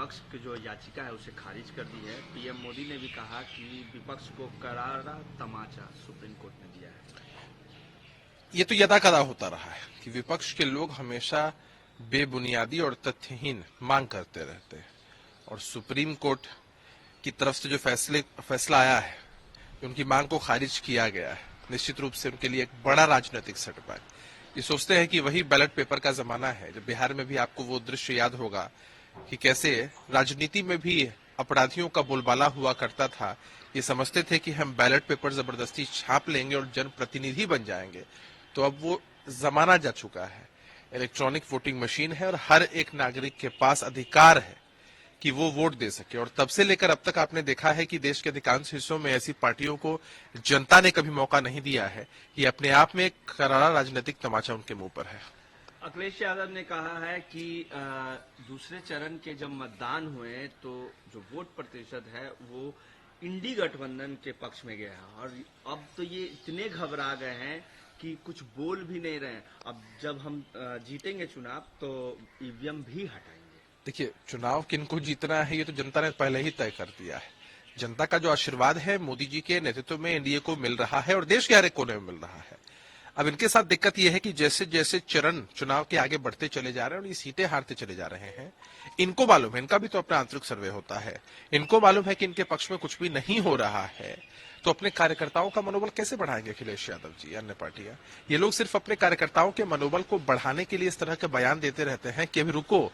विपक्ष की जो याचिका है उसे खारिज कर दी है। पीएम मोदी ने भी कहा कि विपक्ष को करारा तमाचा सुप्रीम कोर्ट ने दिया है। ये तो यदाकदा होता रहा है कि विपक्ष के लोग हमेशा बेबुनियादी और तथ्यहीन मांग करते रहते हैं, और सुप्रीम कोर्ट की तरफ से जो फैसला आया है, उनकी मांग को खारिज किया गया है, निश्चित रूप से उनके लिए एक बड़ा राजनीतिक सेटबैक। ये सोचते हैं कि वही बैलेट पेपर का जमाना है जब बिहार में भी आपको वो दृश्य याद होगा कि कैसे राजनीति में भी अपराधियों का बोलबाला हुआ करता था। ये समझते थे कि हम बैलेट पेपर जबरदस्ती छाप लेंगे और जनप्रतिनिधि बन जाएंगे। तो अब वो जमाना जा चुका है, इलेक्ट्रॉनिक वोटिंग मशीन है और हर एक नागरिक के पास अधिकार है कि वो वोट दे सके। और तब से लेकर अब तक आपने देखा है कि देश के अधिकांश हिस्सों में ऐसी पार्टियों को जनता ने कभी मौका नहीं दिया है। ये अपने आप में एक करारा राजनीतिक तमाचा उनके मुंह पर है। अखिलेश यादव ने कहा है कि दूसरे चरण के जब मतदान हुए तो जो वोट प्रतिशत है वो इंडी गठबंधन के पक्ष में गया है, और अब तो ये इतने घबरा गए हैं कि कुछ बोल भी नहीं रहे हैं। अब जब हम जीतेंगे चुनाव तो ईवीएम भी हटाएंगे। देखिए, चुनाव किनको जीतना है ये तो जनता ने पहले ही तय कर दिया है। जनता का जो आशीर्वाद है मोदी जी के नेतृत्व में एनडीए को मिल रहा है और देश के हर एक कोने में मिल रहा है। अब इनके साथ दिक्कत यह है कि जैसे जैसे चरण चुनाव के आगे बढ़ते चले जा रहे हैं और ये सीटें हारते चले जा रहे हैं, इनको मालूम है, इनका भी तो अपना आंतरिक सर्वे होता है, इनको मालूम है कि इनके पक्ष में कुछ भी नहीं हो रहा है, तो अपने कार्यकर्ताओं का मनोबल कैसे बढ़ाएंगे अखिलेश यादव जी, अन्य पार्टियां? ये लोग सिर्फ अपने कार्यकर्ताओं के मनोबल को बढ़ाने के लिए इस तरह के बयान देते रहते हैं कि अभी रुको,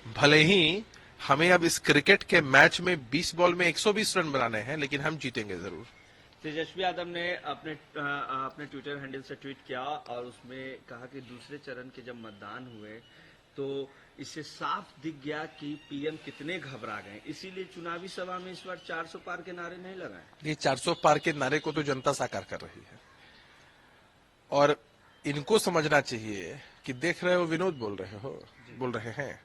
भले ही हमें अब इस क्रिकेट के मैच में 20 बॉल में 120 रन बनाने हैं, लेकिन हम जीतेंगे जरूर। तेजस्वी यादव ने अपने ट्विटर हैंडल से ट्वीट किया और उसमें कहा कि दूसरे चरण के जब मतदान हुए तो इससे साफ दिख गया कि पीएम कितने घबरा गए, इसीलिए चुनावी सभा में इस बार 400 पार के नारे नहीं लगाए। ये 400 पार के नारे को तो जनता साकार कर रही है, और इनको समझना चाहिए कि देख रहे हो विनोद बोल रहे हैं,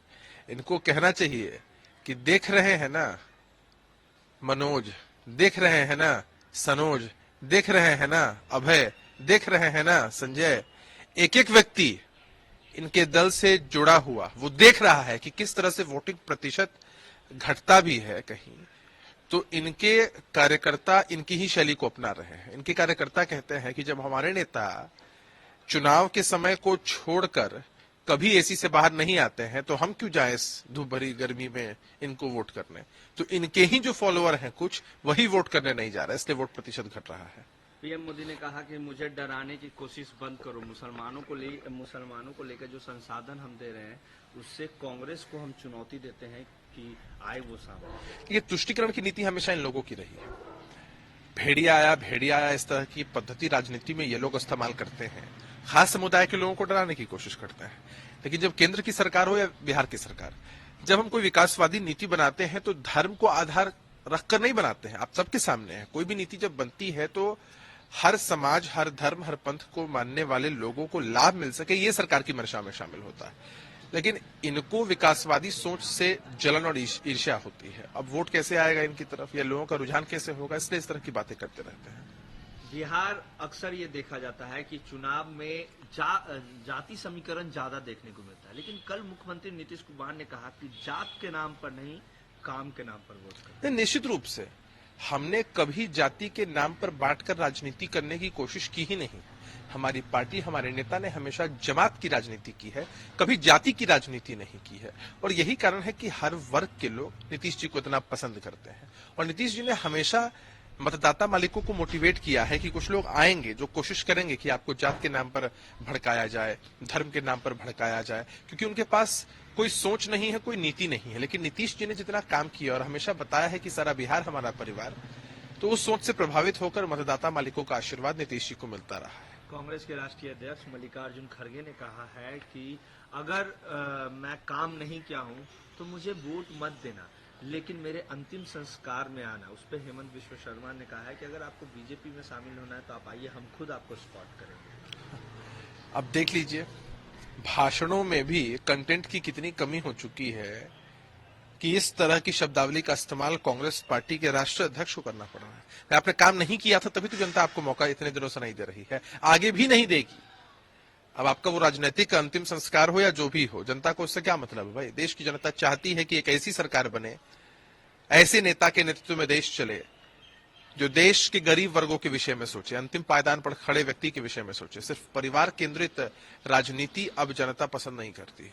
इनको कहना चाहिए कि देख रहे हैं ना मनोज, देख रहे हैं ना सनोज, देख रहे हैं ना अभय, देख रहे हैं ना संजय। एक एक व्यक्ति इनके दल से जुड़ा हुआ वो देख रहा है कि किस तरह से वोटिंग प्रतिशत घटता भी है कहीं, तो इनके कार्यकर्ता इनकी ही शैली को अपना रहे हैं। इनके कार्यकर्ता कहते हैं कि जब हमारे नेता चुनाव के समय को छोड़कर कभी एसी से बाहर नहीं आते हैं तो हम क्यों जाए इस धूप भरी गर्मी में इनको वोट करने। तो इनके ही जो फॉलोअर हैं कुछ, वही वोट करने नहीं जा रहे, इसलिए वोट प्रतिशत घट रहा है। पीएम मोदी ने कहा कि मुझे डराने की कोशिश बंद करो, मुसलमानों को लेकर जो संसाधन हम दे रहे हैं उससे कांग्रेस को हम चुनौती देते हैं कि आए वो सामने। ये तुष्टीकरण की नीति हमेशा इन लोगों की रही है। भेड़िया आया, इस तरह की पद्धति राजनीति में ये लोग इस्तेमाल करते हैं, खास समुदाय के लोगों को डराने की कोशिश करते हैं। लेकिन जब केंद्र की सरकार हो या बिहार की सरकार, जब हम कोई विकासवादी नीति बनाते हैं तो धर्म को आधार रखकर नहीं बनाते हैं। आप सबके सामने है, कोई भी नीति जब बनती है तो हर समाज, हर धर्म, हर पंथ को मानने वाले लोगों को लाभ मिल सके, ये सरकार की मंशा में शामिल होता है। लेकिन इनको विकासवादी सोच से जलन और ईर्ष्या होती है। अब वोट कैसे आएगा इनकी तरफ, या लोगों का रुझान कैसे होगा, इसलिए इस तरह की बातें करते रहते हैं। बिहार अक्सर ये देखा जाता है कि चुनाव में जाति समीकरण ज्यादा देखने को मिलता है, लेकिन कल मुख्यमंत्री नीतीश कुमार ने कहा कि जात के नाम पर नहीं, काम के नाम पर वोट करें। निश्चित रूप से हमने कभी जाति के नाम पर बांटकर राजनीति करने की कोशिश की ही नहीं। हमारी पार्टी, हमारे नेता ने हमेशा जमात की राजनीति की है, कभी जाति की राजनीति नहीं की है। और यही कारण है कि हर वर्ग के लोग नीतीश जी को इतना पसंद करते हैं। और नीतीश जी ने हमेशा मतदाता मालिकों को मोटिवेट किया है कि कुछ लोग आएंगे जो कोशिश करेंगे कि आपको जात के नाम पर भड़काया जाए, धर्म के नाम पर भड़काया जाए, क्योंकि उनके पास कोई सोच नहीं है, कोई नीति नहीं है। लेकिन नीतीश जी ने जितना काम किया और हमेशा बताया है कि सारा बिहार हमारा परिवार, तो उस सोच से प्रभावित होकर मतदाता मालिकों का आशीर्वाद नीतीश जी को मिलता रहा है। कांग्रेस के राष्ट्रीय अध्यक्ष मल्लिकार्जुन खड़गे ने कहा है कि अगर मैं काम नहीं किया हूं तो मुझे वोट मत देना, लेकिन मेरे अंतिम संस्कार में आना। उस पर हेमंत बिश्व शर्मा ने कहा है कि अगर आपको बीजेपी में शामिल होना है तो आप आइए, हम खुद आपको सपोर्ट करेंगे। अब देख लीजिए, भाषणों में भी कंटेंट की कितनी कमी हो चुकी है कि इस तरह की शब्दावली का इस्तेमाल कांग्रेस पार्टी के राष्ट्रीय अध्यक्ष को करना पड़ रहा है। आपने काम नहीं किया था तभी तो जनता आपको मौका इतने दिनों से नहीं दे रही है, आगे भी नहीं देगी। अब आपका वो राजनीतिक अंतिम संस्कार हो या जो भी हो, जनता को उससे क्या मतलब है भाई? देश की जनता चाहती है कि एक ऐसी सरकार बने, ऐसे नेता के नेतृत्व में देश चले जो देश के गरीब वर्गों के विषय में सोचे, अंतिम पायदान पर खड़े व्यक्ति के विषय में सोचे। सिर्फ परिवार केंद्रित राजनीति अब जनता पसंद नहीं करती है।